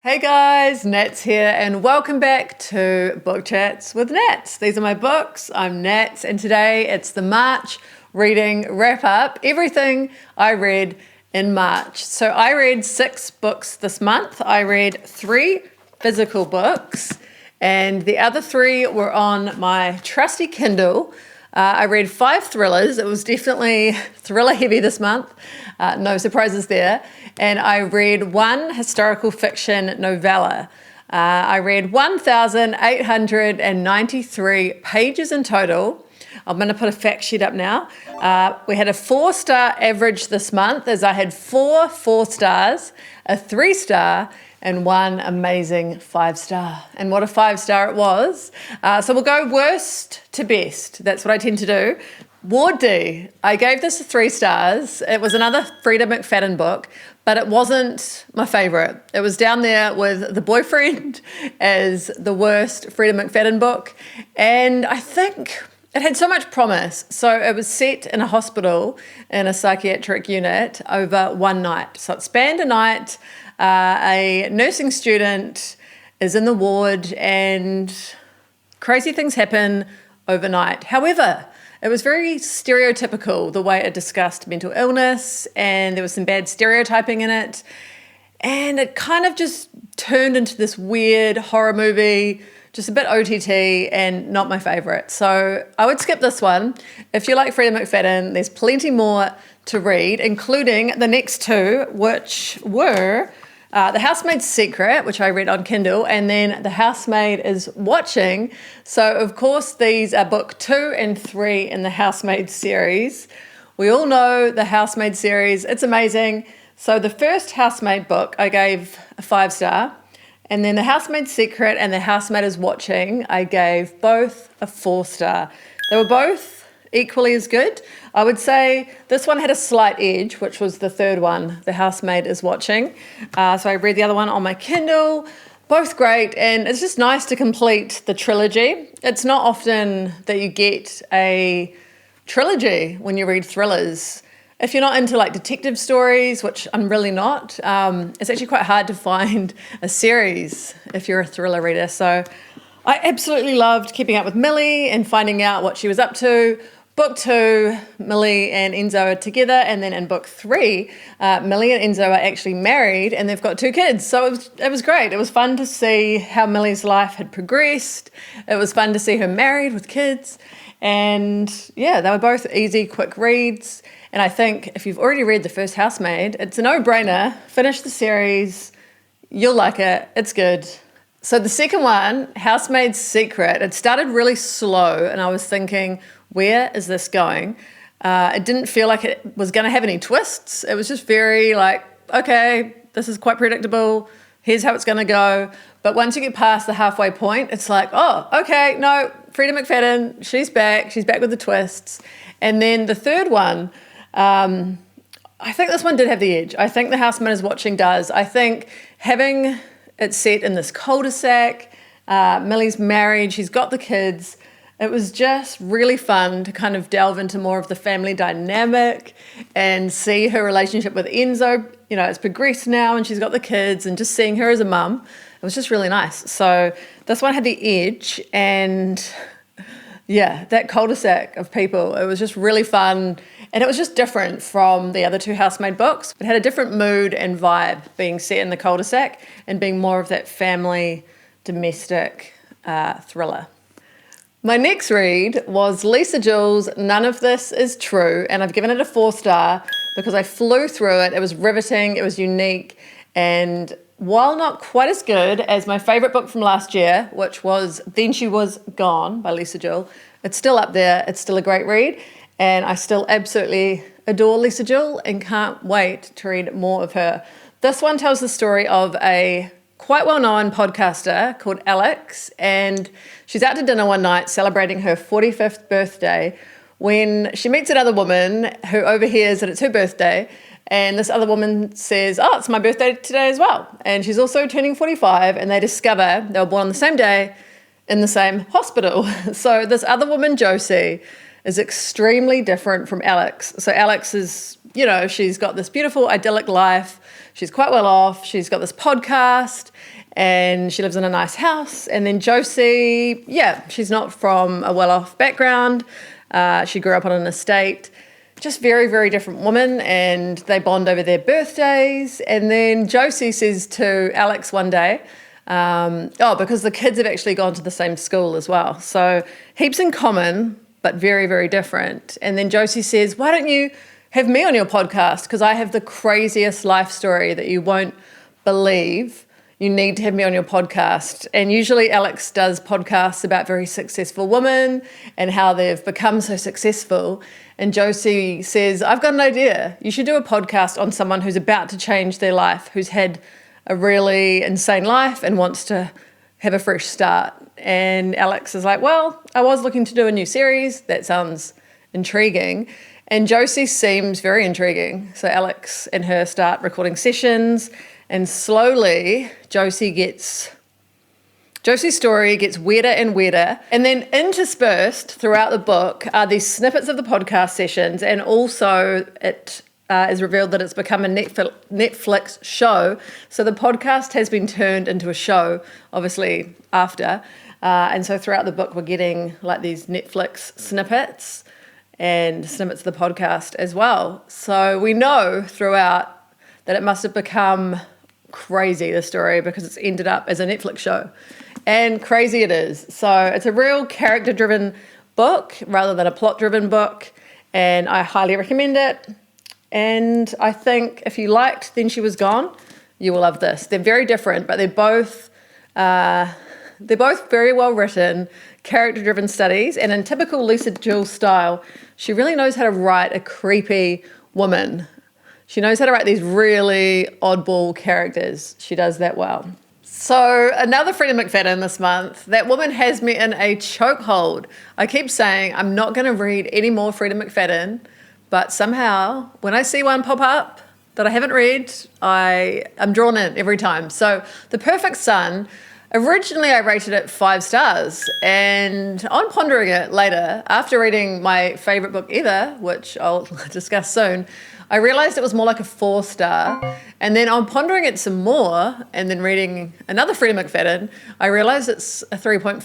Hey guys, Nats here and welcome back to Book Chats with Nats. These are my books, I'm Nats, and today it's the March reading wrap up, everything I read in March. So I read 6 books this month. I read 3 physical books and the other 3 were on my trusty Kindle. I read 5 thrillers. It was definitely thriller heavy this month. No surprises there. And I read 1 historical fiction novella. I read 1,893 pages in total. I'm going to put a fact sheet up now. We had a 4-star average this month as I had 4 4-stars, a 3-star, and 1 amazing 5-star. And what a 5-star it was. So we'll go worst to best. That's what I tend to do. Ward D, I gave this 3 stars. It was another Freida McFadden book, but it wasn't my favorite. It was down there with The Boyfriend as the worst Freida McFadden book. And I think it had so much promise. So it was set in a hospital in a psychiatric unit over one night. So it spanned a night. A nursing student is in the ward and crazy things happen overnight. However, it was very stereotypical the way it discussed mental illness, and there was some bad stereotyping in it. And it kind of just turned into this weird horror movie, just a bit OTT and not my favorite. So I would skip this one. If you like Freida McFadden, there's plenty more to read, including the next 2, which were The Housemaid's Secret, which I read on Kindle, and then The Housemaid is Watching. So, of course, these are book 2 and 3 in the Housemaid series. We all know the Housemaid series. It's amazing. So the first Housemaid book I gave a 5-star, and then The Housemaid's Secret and The Housemaid is Watching, I gave both a 4-star. They were both equally as good. I would say this one had a slight edge, which was the 3rd one, The Housemaid is Watching. So I read the other one on my Kindle. Both great, and it's just nice to complete the trilogy. It's not often that you get a trilogy when you read thrillers. If you're not into like detective stories, which I'm really not, it's actually quite hard to find a series if you're a thriller reader. So I absolutely loved keeping up with Millie and finding out what she was up to. Book 2, Millie and Enzo are together, and then in book 3, Millie and Enzo are actually married and they've got 2 kids. So it was great. It was fun to see how Millie's life had progressed. It was fun to see her married with kids. And yeah, they were both easy, quick reads. And I think if you've already read the first Housemaid, it's a no-brainer. Finish the series. You'll like it. It's good. So the second one, Housemaid's Secret, it started really slow and I was thinking, where is this going? It didn't feel like it was going to have any twists. It was just very like, okay, this is quite predictable. Here's how it's going to go. But once you get past the halfway point, it's like, oh, okay, no, Freida McFadden, she's back. She's back with the twists. And then the third one, I think this one did have the edge. I think The Housemaid is Watching does. I think having it set in this cul-de-sac, Millie's married, she's got the kids. It was just really fun to kind of delve into more of the family dynamic and see her relationship with Enzo. You know, it's progressed now and she's got the kids, and just seeing her as a mum, it was just really nice. So this one had the edge, and yeah, that cul-de-sac of people, it was just really fun. And it was just different from the other 2 Housemaid books. It had a different mood and vibe being set in the cul-de-sac and being more of that family domestic thriller. My next read was Lisa Jewell's None of This Is True, and I've given it a 4-star because I flew through it. It was riveting, it was unique, and while not quite as good as my favourite book from last year, which was Then She Was Gone by Lisa Jewell, it's still up there, it's still a great read, and I still absolutely adore Lisa Jewell and can't wait to read more of her. This one tells the story of a quite well-known podcaster called Alex, and she's out to dinner one night celebrating her 45th birthday when she meets another woman who overhears that it's her birthday, and this other woman says, oh, it's my birthday today as well. And she's also turning 45, and they discover they were born on the same day in the same hospital. So this other woman, Josie, is extremely different from Alex. So Alex is she's got this beautiful, idyllic life. She's quite well off. She's got this podcast and she lives in a nice house. And then Josie, she's not from a well-off background. She grew up on an estate. Just very, very different woman, and they bond over their birthdays. And then Josie says to Alex one day, because the kids have actually gone to the same school as well. So heaps in common, but very, very different. And then Josie says, why don't you have me on your podcast? Because I have the craziest life story that you won't believe. You need to have me on your podcast. And usually Alex does podcasts about very successful women and how they've become so successful. And Josie says, I've got an idea. You should do a podcast on someone who's about to change their life, who's had a really insane life and wants to have a fresh start. And Alex is like, well, I was looking to do a new series. That sounds intriguing. And Josie seems very intriguing. So Alex and her start recording sessions, and slowly Josie's story gets weirder and weirder. And then interspersed throughout the book are these snippets of the podcast sessions, and also it is revealed that it's become a Netflix show. So the podcast has been turned into a show, obviously, after. And so throughout the book, we're getting like these Netflix snippets and snippets of the podcast as well. So we know throughout that it must have become crazy, the story, because it's ended up as a Netflix show. And crazy it is. So it's a real character-driven book rather than a plot-driven book, and I highly recommend it. And I think if you liked Then She Was Gone, you will love this. They're very different, but they're both very well written, character-driven studies. And in typical Lisa Jewell style, she really knows how to write a creepy woman. She knows how to write these really oddball characters. She does that well. So another Freida McFadden this month. That woman has me in a chokehold. I keep saying I'm not going to read any more Freida McFadden, but somehow when I see one pop up that I haven't read, I'm drawn in every time. So The Perfect Son, originally I rated it 5 stars, and on pondering it later, after reading my favourite book ever, which I'll discuss soon, I realised it was more like a 4-star. And then on pondering it some more, and then reading another Freida McFadden, I realised it's a 3.5.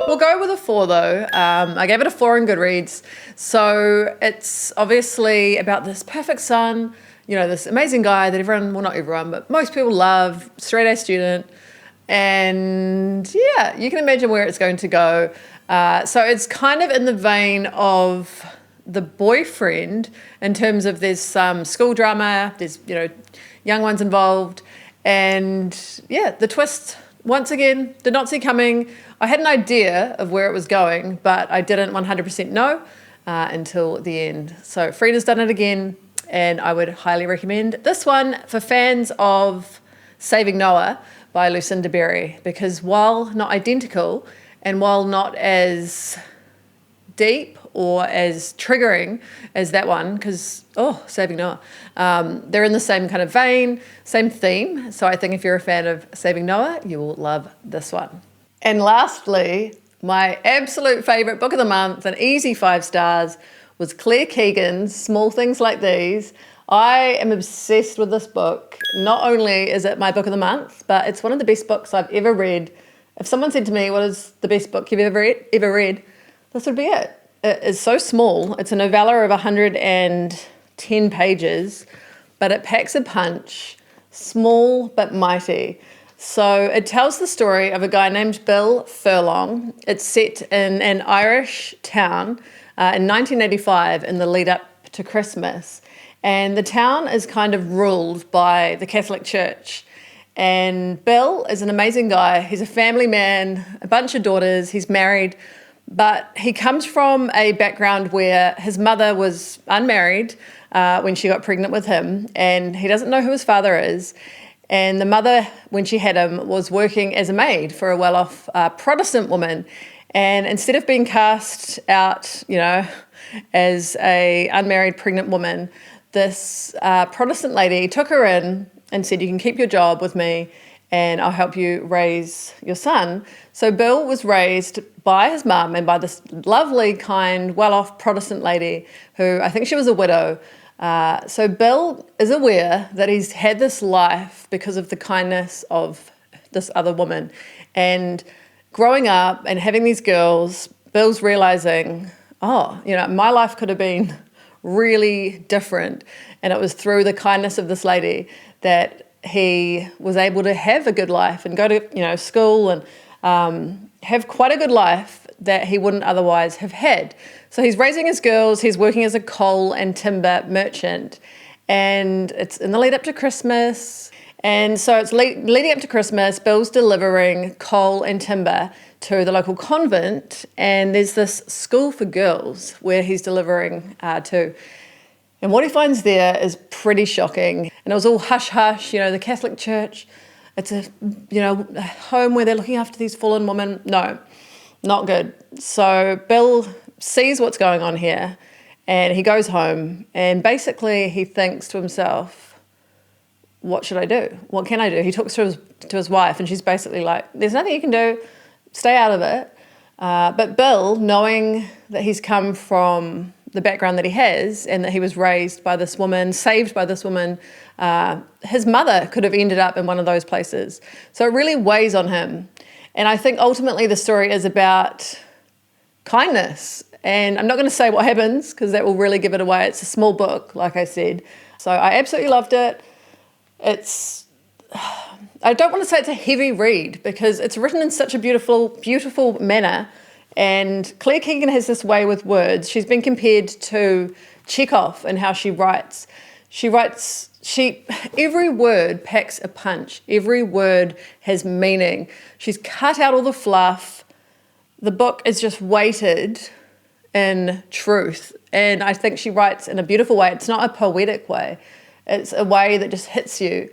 We'll go with a 4 though. I gave it a 4 in Goodreads. So it's obviously about this perfect son, this amazing guy that everyone, well not everyone, but most people love, straight A student. And yeah, you can imagine where it's going to go. So it's kind of in the vein of The Boyfriend, in terms of there's some school drama, there's young ones involved, and yeah, the twist once again did not see coming. I had an idea of where it was going, but I didn't 100% know until the end. So Freida's done it again, and I would highly recommend this one for fans of Saving Noah by Lucinda Berry, because while not identical and while not as deep or as triggering as that one, because, Saving Noah, they're in the same kind of vein, same theme. So I think if you're a fan of Saving Noah, you will love this one. And lastly, my absolute favourite book of the month, an easy 5 stars, was Claire Keegan's Small Things Like These. I am obsessed with this book. Not only is it my book of the month, but it's one of the best books I've ever read. If someone said to me, what is the best book you've ever read, this would be it. It is so small. It's a novella of 110 pages, but it packs a punch, small but mighty. So it tells the story of a guy named Bill Furlong. It's set in an Irish town in 1985 in the lead up to Christmas. And the town is kind of ruled by the Catholic Church. And Bill is an amazing guy. He's a family man, a bunch of daughters, he's married, but he comes from a background where his mother was unmarried when she got pregnant with him, and he doesn't know who his father is. And the mother, when she had him, was working as a maid for a well-off Protestant woman. And instead of being cast out, as a unmarried pregnant woman, this Protestant lady took her in and said, you can keep your job with me and I'll help you raise your son. So Bill was raised by his mum and by this lovely, kind, well-off Protestant lady who I think she was a widow. So Bill is aware that he's had this life because of the kindness of this other woman. And growing up and having these girls, Bill's realizing, oh, you know, my life could have been really different. And it was through the kindness of this lady that he was able to have a good life and go to, you know, school and have quite a good life that he wouldn't otherwise have had. So he's raising his girls, he's working as a coal and timber merchant, and it's in the lead up to Christmas. And so it's leading up to Christmas, Bill's delivering coal and timber to the local convent, and there's this school for girls where he's delivering to. And what he finds there is pretty shocking. And it was all hush-hush, you know, the Catholic Church, it's a, you know, a home where they're looking after these fallen women. No, not good. So Bill sees what's going on here, and he goes home, and basically he thinks to himself, what should I do? What can I do? He talks to his wife, and she's basically like, there's nothing you can do, stay out of it. But Bill, knowing that he's come from the background that he has and that he was raised by this woman, saved by this woman, his mother could have ended up in one of those places. So it really weighs on him. And I think ultimately the story is about kindness. And I'm not going to say what happens because that will really give it away. It's a small book, like I said. So I absolutely loved it. I don't want to say it's a heavy read because it's written in such a beautiful, beautiful manner. And Claire Keegan has this way with words. She's been compared to Chekhov in how she writes. Every word packs a punch. Every word has meaning. She's cut out all the fluff. The book is just weighted in truth. And I think she writes in a beautiful way. It's not a poetic way. It's a way that just hits you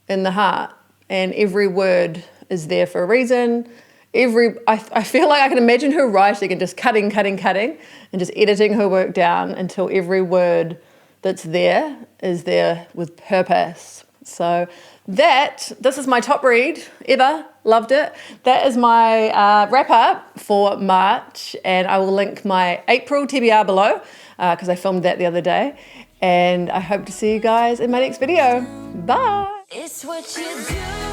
in the heart. And every word is there for a reason. I feel like I can imagine her writing and just cutting, and just editing her work down until every word that's there is there with purpose. So this is my top read ever. Loved it. That is my wrap up for March, and I will link my April TBR below because I filmed that the other day. And I hope to see you guys in my next video. Bye. It's what you do.